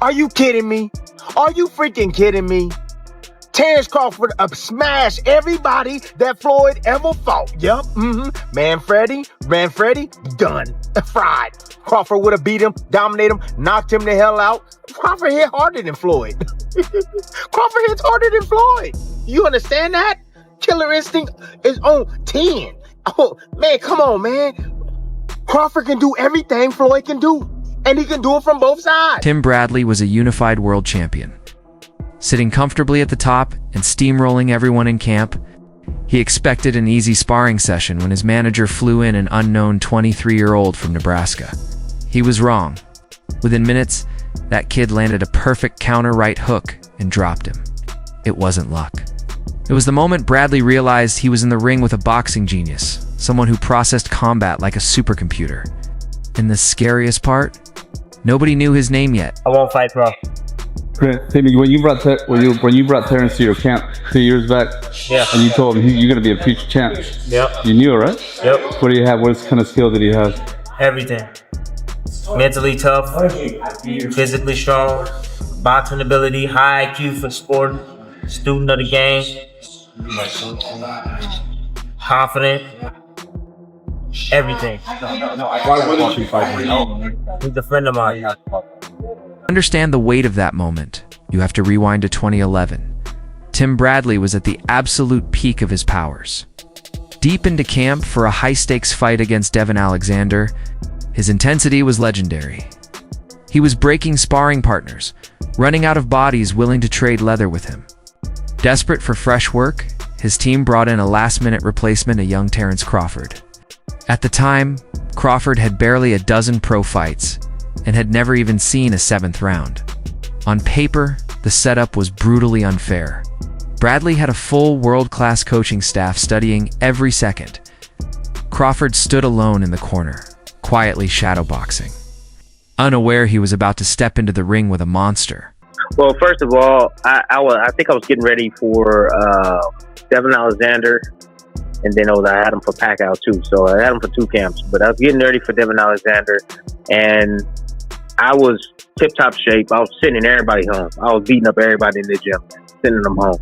Are you kidding me? Are you freaking kidding me? Terence Crawford smashed everybody that Floyd ever fought. Yep. Man, Freddie, done. Fried. Crawford would have beat him, dominated him, knocked him the hell out. Crawford hit harder than Floyd. Crawford hits harder than Floyd. You understand that? Killer instinct is on 10. Oh, man, come on, man. Crawford can do everything Floyd can do, and he can do it from both sides. Tim Bradley was a unified world champion. Sitting comfortably at the top and steamrolling everyone in camp, he expected an easy sparring session when his manager flew in an unknown 23-year-old from Nebraska. He was wrong. Within minutes, that kid landed a perfect counter right hook and dropped him. It wasn't luck. It was the moment Bradley realized he was in the ring with a boxing genius, someone who processed combat like a supercomputer. And the scariest part? Nobody knew his name yet. I won't fight, bro. Timmy, when you brought Terence to your camp 2 years back, yeah, and you told him you're gonna be a future champ, yep, you knew it, right? Yep. What do you have? What kind of skill did he have? Everything. Mentally tough, physically strong, boxing ability, high IQ for sport, student of the game, confident, everything. Why wouldn't you fight him? He's a friend of mine. Understand the weight of that moment, you have to rewind to 2011. Tim Bradley was at the absolute peak of his powers. Deep into camp for a high-stakes fight against Devin Alexander, his intensity was legendary. He was breaking sparring partners, running out of bodies willing to trade leather with him. Desperate for fresh work, his team brought in a last-minute replacement, a young Terence Crawford. At the time, Crawford had barely a dozen pro fights and had never even seen a 7th round. On paper, the setup was brutally unfair. Bradley had a full world-class coaching staff studying every second. Crawford stood alone in the corner, quietly shadowboxing, unaware he was about to step into the ring with a monster. Well, first of all, I think I was getting ready for Devin Alexander, and then I had him for Pacquiao too. So I had him for 2 camps, but I was getting ready for Devin Alexander, and I was tip-top shape. I was sitting in everybody's home. I was beating up everybody in the gym, sending them home.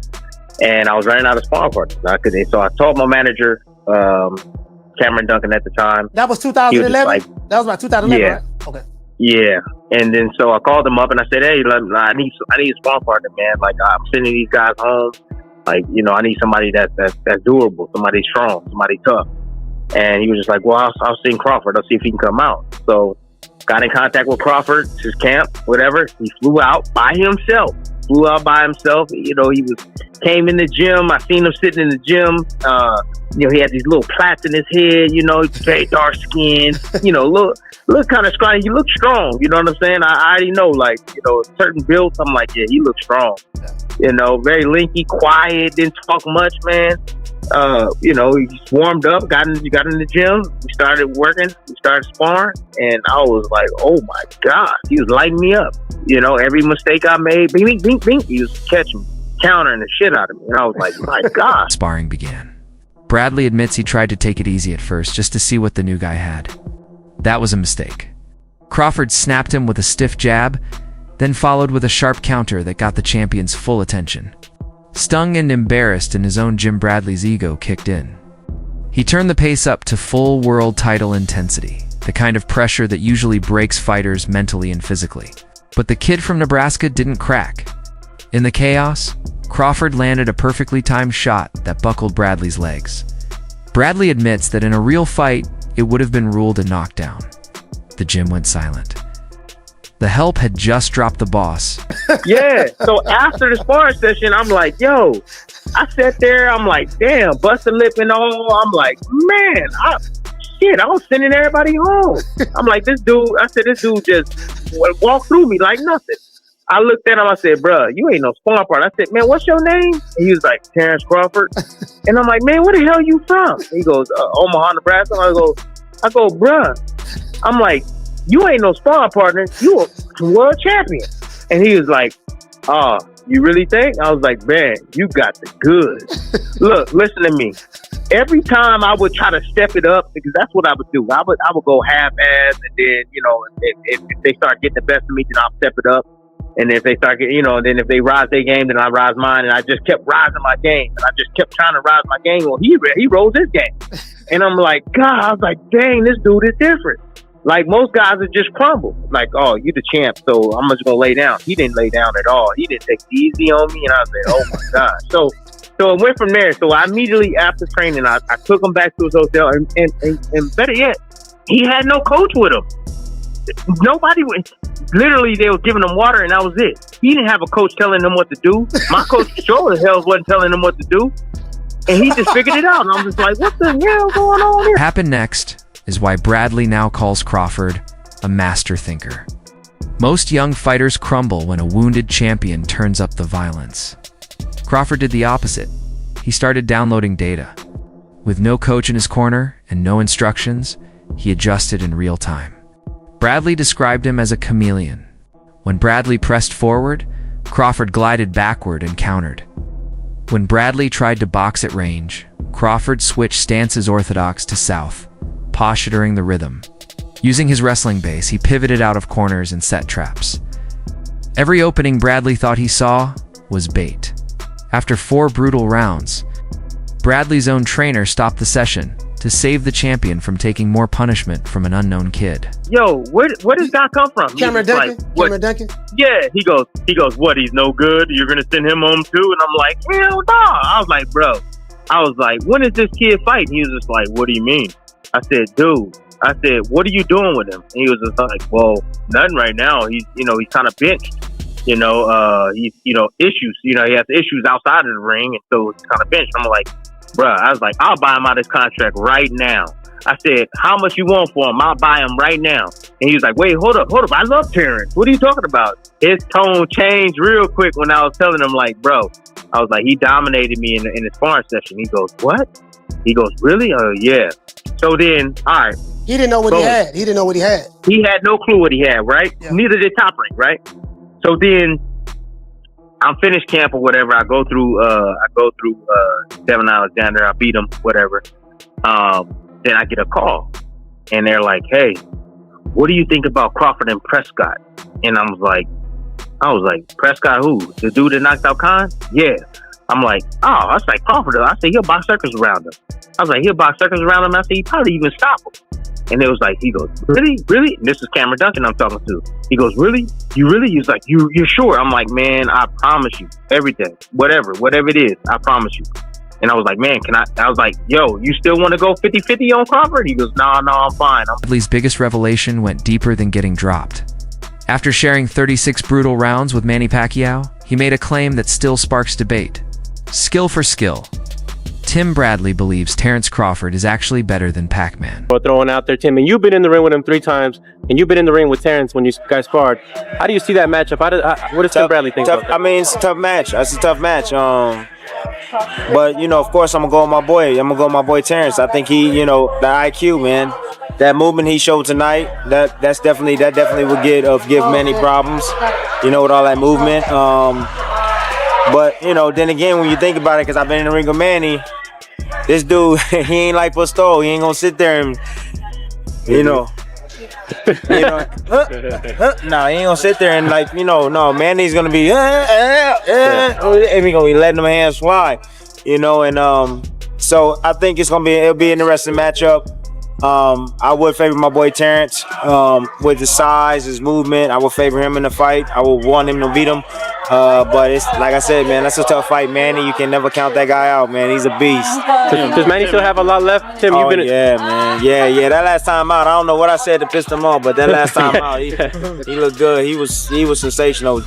And I was running out of sparring partners. So I told my manager, Cameron Duncan at the time. That was 2011? That was about 2011, yeah. Right? Okay. Yeah. And then so I called him up and I said, hey, I need a sparring partner, man. Like, I'm sending these guys home. Like, I need somebody that's durable, somebody strong, somebody tough. And he was just like, well, I'll send Crawford. I'll see if he can come out. So got in contact with Crawford, his camp, whatever. He flew out by himself. He came in the gym. I seen him sitting in the gym. He had these little plaits in his head. He's very dark skinned. Look kind of scrawny. He looked strong. You know what I'm saying? I already know, certain builds. I'm like, yeah, he looks strong. Very linky, quiet, didn't talk much, man. He just warmed up, got in the gym. We started working, we started sparring, and I was like, oh my God, he was lighting me up. Every mistake I made, bing, bing, bing, he was catching, countering the shit out of me. And I was like, my God. Sparring began. Bradley admits he tried to take it easy at first just to see what the new guy had. That was a mistake. Crawford snapped him with a stiff jab, then followed with a sharp counter that got the champion's full attention. Stung and embarrassed in his own Jim Bradley's ego kicked in. He turned the pace up to full world title intensity, the kind of pressure that usually breaks fighters mentally and physically. But the kid from Nebraska didn't crack. In the chaos, Crawford landed a perfectly timed shot that buckled Bradley's legs. Bradley admits that in a real fight, it would have been ruled a knockdown. The gym went silent. The help had just dropped the boss. Yeah. So after the sparring session, I'm like, yo, I sat there, I'm like, damn, bust a lip and all. I'm like, man, I was sending everybody home. I'm like, this dude just walked through me like nothing. I looked at him, I said, bruh, you ain't no sparring partner. I said, man, what's your name? And he was like, Terence Crawford. And I'm like, man, where the hell you from? He goes, Omaha, Nebraska. I go, bruh. I'm like, you ain't no sparring partner. You a world champion. And he was like, oh, you really think? I was like, man, you got the goods. Look, listen to me. Every time I would try to step it up, because that's what I would do. I would go half-ass, and then, if they start getting the best of me, then I'll step it up. And if they start getting, then if they rise their game, then I rise mine. And I just kept rising my game. And I just kept trying to rise my game. Well, he rose his game. And I'm like, God, I was like, dang, this dude is different. Like, most guys would just crumble. Like, oh, you the champ, so I'm just going to lay down. He didn't lay down at all. He didn't take it easy on me. And I was like, oh, my God. So it went from there. So I immediately, after training, I took him back to his hotel. And better yet, he had no coach with him. Nobody would. Literally, they were giving him water, and that was it. He didn't have a coach telling him what to do. My coach sure as hell wasn't telling him what to do. And he just figured it out. And I'm just like, what the hell going on here? What happened next is why Bradley now calls Crawford a master thinker. Most young fighters crumble when a wounded champion turns up the violence. Crawford did the opposite. He started downloading data. With no coach in his corner and no instructions, he adjusted in real time. Bradley described him as a chameleon. When Bradley pressed forward, Crawford glided backward and countered. When Bradley tried to box at range, Crawford switched stances orthodox to south, posturing the rhythm. Using his wrestling base, he pivoted out of corners and set traps. Every opening Bradley thought he saw was bait. After 4 brutal rounds, Bradley's own trainer stopped the session to save the champion from taking more punishment from an unknown kid. Yo, where does that come from? Cameron Duncan? Cameron Duncan? Yeah, he goes, what, he's no good? You're going to send him home too? And I'm like, hell no. I was like, bro, when is this kid fighting? He was just like, what do you mean? I said, dude, what are you doing with him? And he was just like, well, nothing right now. He's kind of benched. He's, issues. He has issues outside of the ring, and so he's kind of benched. I'm like, bruh, I was like, I'll buy him out of his contract right now. I said, how much you want for him? I'll buy him right now. And he was like, wait, hold up. I love Terence. What are you talking about? His tone changed real quick when I was telling him, like, bro, I was like, he dominated me in his sparring session. He goes, what? He goes, really? Yeah. So then, all right. He didn't know what he had. He didn't know what he had. He had no clue what he had, right? Yeah. Neither did Top Rank, right? So then I'm finished camp or whatever. I go through Devin Alexander. I beat him, whatever. Then I get a call, and they're like, "Hey, what do you think about Crawford and Prescott?" And I was like, "Prescott who? The dude that knocked out Khan?" Yeah. I'm like, "Oh, I was like Crawford." I said, "He'll box circles around him." I was like, "He'll box circles around him." I said, "He probably even stop him." And it was like, he goes, really? And this is Cameron Duncan I'm talking to. He goes, really? You really? He's like, you're sure? I'm like, man, I promise you, everything, whatever it is, I promise you. And I was like, man, I was like, yo, you still want to go 50-50 on Crawford? He goes, no, I'm fine. Bradley's biggest revelation went deeper than getting dropped. After sharing 36 brutal rounds with Manny Pacquiao, he made a claim that still sparks debate. Skill for skill. Tim Bradley believes Terence Crawford is actually better than Pac-Man. Throwing out there, Tim, and you've been in the ring with him 3 times, and you've been in the ring with Terence when you guys sparred. How do you see that matchup? What does Tim Bradley think about that? I mean, it's a tough match. That's a tough match. But, of course, I'm going to go with my boy. I'm going to go with my boy Terence. I think he, the IQ, man. That movement he showed tonight, that definitely would give Manny problems, with all that movement. But, then again, when you think about it, because I've been in the ring with Manny, this dude, he ain't like Pistol. He ain't gonna sit there and, no, he ain't gonna sit there and no, Manny's gonna be, and he gonna be letting them hands fly, and so I think it'll be an interesting matchup. I would favor my boy Terence with his size, his movement. I would favor him in the fight. I would want him to beat him. But it's like I said, man, that's a tough fight, Manny. You can never count that guy out, man. He's a beast. Does Manny still have a lot left, Tim? Yeah, man. Yeah. That last time out, I don't know what I said to piss him off, but that last time out, he looked good. He was sensational.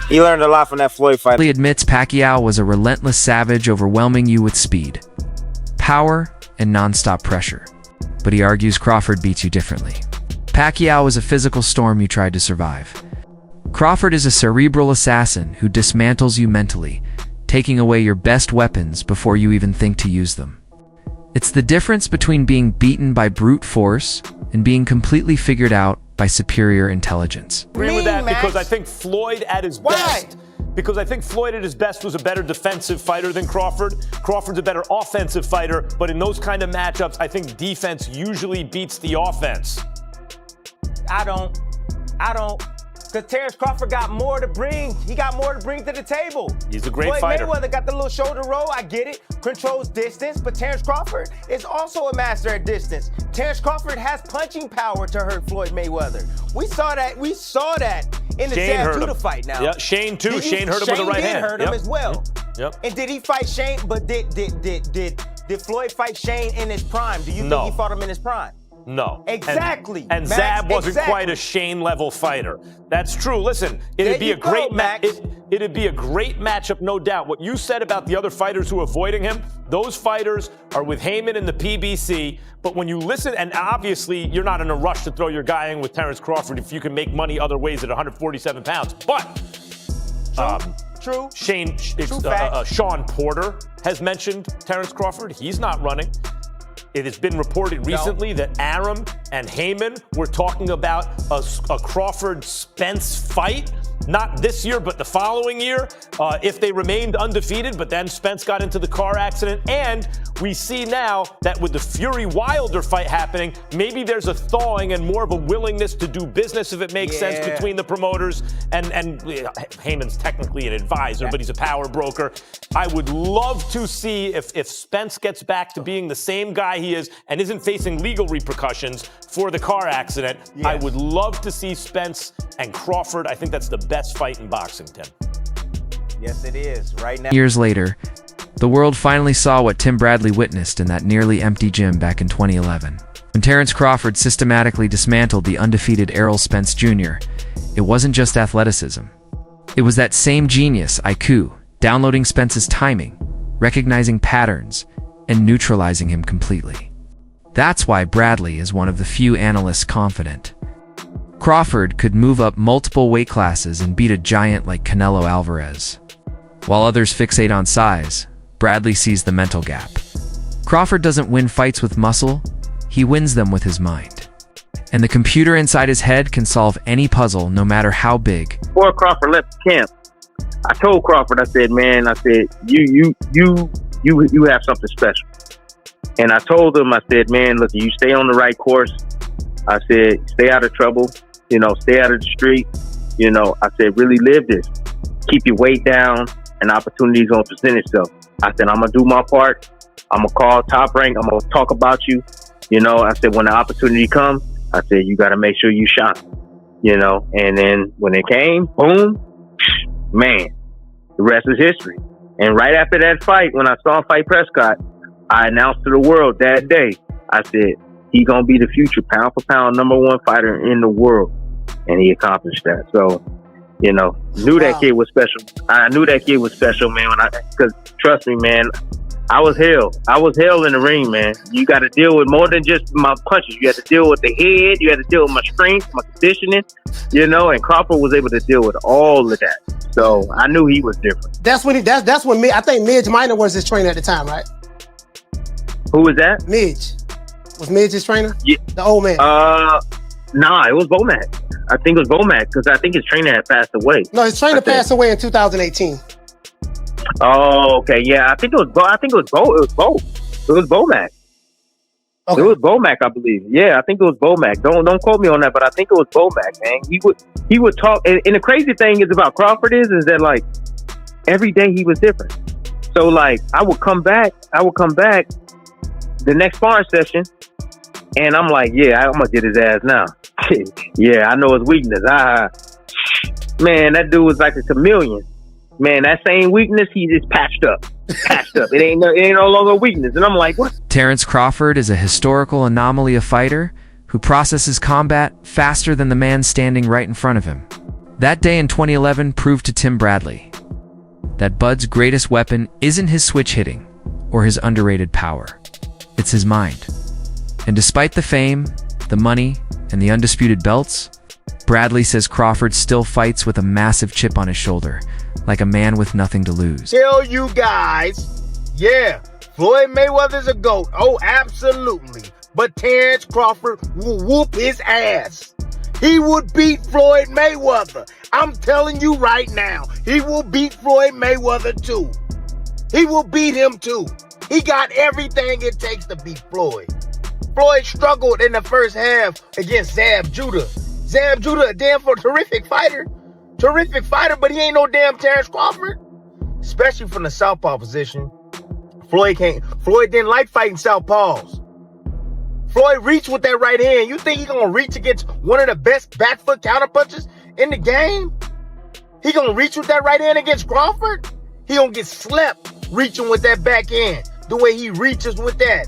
He learned a lot from that Floyd fight. He admits Pacquiao was a relentless savage, overwhelming you with speed, power, and non-stop pressure. But he argues Crawford beats you differently. Pacquiao is a physical storm you tried to survive. Crawford is a cerebral assassin who dismantles you mentally, taking away your best weapons before you even think to use them. It's the difference between being beaten by brute force and being completely figured out by superior intelligence. Agree with that because I think Floyd at his best. Because I think Floyd at his best was a better defensive fighter than Crawford. Crawford's a better offensive fighter, but in those kind of matchups, I think defense usually beats the offense. I don't, Because Terence Crawford got more to bring. He got more to bring to the table. He's a great Floyd fighter. Mayweather got the little shoulder roll. I get it. Controls distance. But Terence Crawford is also a master at distance. Terence Crawford has punching power to hurt Floyd Mayweather. We saw that in the Zab Judah fight now. Yeah, Shane too. Shane hurt him with the right hand. Shane did hurt him as well. Yep. And did he fight Shane? But did Floyd fight Shane in his prime? Do you think he fought him in his prime? No. Exactly. And Zab wasn't quite a Shane level fighter. That's true. Listen, it'd be a great match. It'd be a great matchup, no doubt. What you said about the other fighters who are avoiding him, those fighters are with Heyman in the PBC. But when you listen, and obviously you're not in a rush to throw your guy in with Terence Crawford if you can make money other ways at 147 pounds. But True. Sean Porter has mentioned Terence Crawford. He's not running. It has been reported recently that Arum and Heyman were talking about a Crawford-Spence fight. Not this year, but the following year, if they remained undefeated. But then Spence got into the car accident. And we see now that with the Fury-Wilder fight happening, maybe there's a thawing and more of a willingness to do business, if it makes sense, between the promoters. And Heyman's technically an advisor, but he's a power broker. I would love to see if Spence gets back to being the same guy he is and isn't facing legal repercussions for the car accident. Yes. I would love to see Spence and Crawford. I think that's the best fight in boxing, Tim. Yes, it is. Right now. Years later, the world finally saw what Tim Bradley witnessed in that nearly empty gym back in 2011. When Terence Crawford systematically dismantled the undefeated Errol Spence Jr., it wasn't just athleticism. It was that same genius, IQ, downloading Spence's timing, recognizing patterns, and neutralizing him completely. That's why Bradley is one of the few analysts confident. Crawford could move up multiple weight classes and beat a giant like Canelo Alvarez. While others fixate on size, Bradley sees the mental gap. Crawford doesn't win fights with muscle, he wins them with his mind. And the computer inside his head can solve any puzzle, no matter how big. Before Crawford left the camp, I told Crawford, I said, man, you have something special. And I told him, I said, man, look, you stay on the right course. I said, stay out of trouble, stay out of the street. I said, really live this. Keep your weight down, and opportunity's gonna present itself. I said, I'm gonna do my part. I'm gonna call Top Rank. I'm gonna talk about you. I said, when the opportunity comes, I said, you gotta make sure you shine. And then when it came, boom, man, the rest is history. And right after that fight, when I saw him fight Prescott, I announced to the world that day, I said, he's going to be the future pound for pound #1 fighter in the world. And he accomplished that. So, knew that kid was special. I knew that kid was special, man, because trust me, man, I was hell. I was hell in the ring, man. You got to deal with more than just my punches. You had to deal with the head. You had to deal with my strength, my conditioning, and Crawford was able to deal with all of that. So I knew he was different. That's when I think Midge Minor was his trainer at the time, right? Who was that? Midge. Was Midge his trainer? Yeah. The old man. Nah, it was Bomac. I think it was Bomac because I think his trainer had passed away. No, his trainer passed away in 2018. Oh, okay. Yeah, I think it was both. It was Bomac. Okay. It was Bomac, I believe. Yeah, I think it was Bomac. Don't quote me on that, but I think it was Bomac, man. He would talk, and the crazy thing is about Crawford is that like every day he was different. So like I would come back the next sparring session, and I'm like, yeah, I'm gonna get his ass now. Yeah, I know his weakness. Man, that dude was like a chameleon. Man, that same weakness, he just patched up. It ain't no longer a weakness. And I'm like, what? Terence Crawford is a historical anomaly of fighter who processes combat faster than the man standing right in front of him. That day in 2011 proved to Tim Bradley that Bud's greatest weapon isn't his switch hitting or his underrated power. It's his mind. And despite the fame, the money, and the undisputed belts, Bradley says Crawford still fights with a massive chip on his shoulder, like a man with nothing to lose. Tell you guys, yeah, Floyd Mayweather's a GOAT. Oh, absolutely. But Terence Crawford will whoop his ass. He would beat Floyd Mayweather. I'm telling you right now, he will beat Floyd Mayweather too. He will beat him too. He got everything it takes to beat Floyd. Floyd struggled in the first half against Zab Judah. Zab Judah, a damn terrific fighter. Terrific fighter, but he ain't no damn Terence Crawford. Especially from the southpaw position. Floyd didn't like fighting southpaws. Floyd reached with that right hand. You think he gonna reach against one of the best back foot counterpunchers in the game? He gonna reach with that right hand against Crawford? He gonna get slept reaching with that back hand. The way he reaches with that.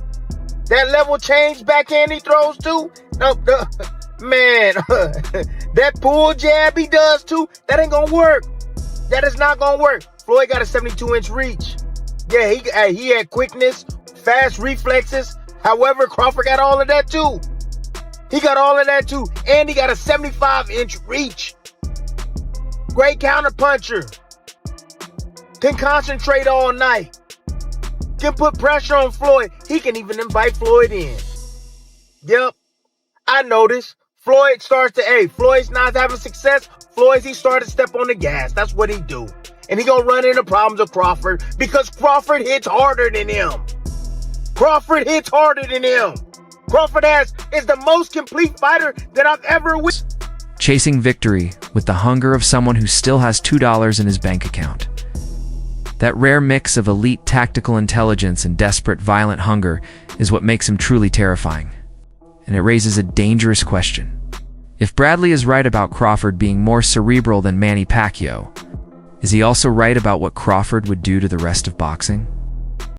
That level change backhand he throws too? No, man, that pull jab he does too, that ain't gonna work. That is not gonna work. Floyd got a 72-inch reach. Yeah, he had quickness, fast reflexes. However, Crawford got all of that too. He got all of that too. And he got a 75-inch reach. Great counterpuncher. Can concentrate all night. Can put pressure on Floyd. He can even invite Floyd in. Yep. I noticed. Floyd's not having success. He started to step on the gas. That's what he do. And he gonna run into problems with Crawford because Crawford hits harder than him. Crawford hits harder than him. Crawford is the most complete fighter that I've ever witnessed. Chasing victory with the hunger of someone who still has $2 in his bank account. That rare mix of elite tactical intelligence and desperate violent hunger is what makes him truly terrifying. And it raises a dangerous question. If Bradley is right about Crawford being more cerebral than Manny Pacquiao, is he also right about what Crawford would do to the rest of boxing?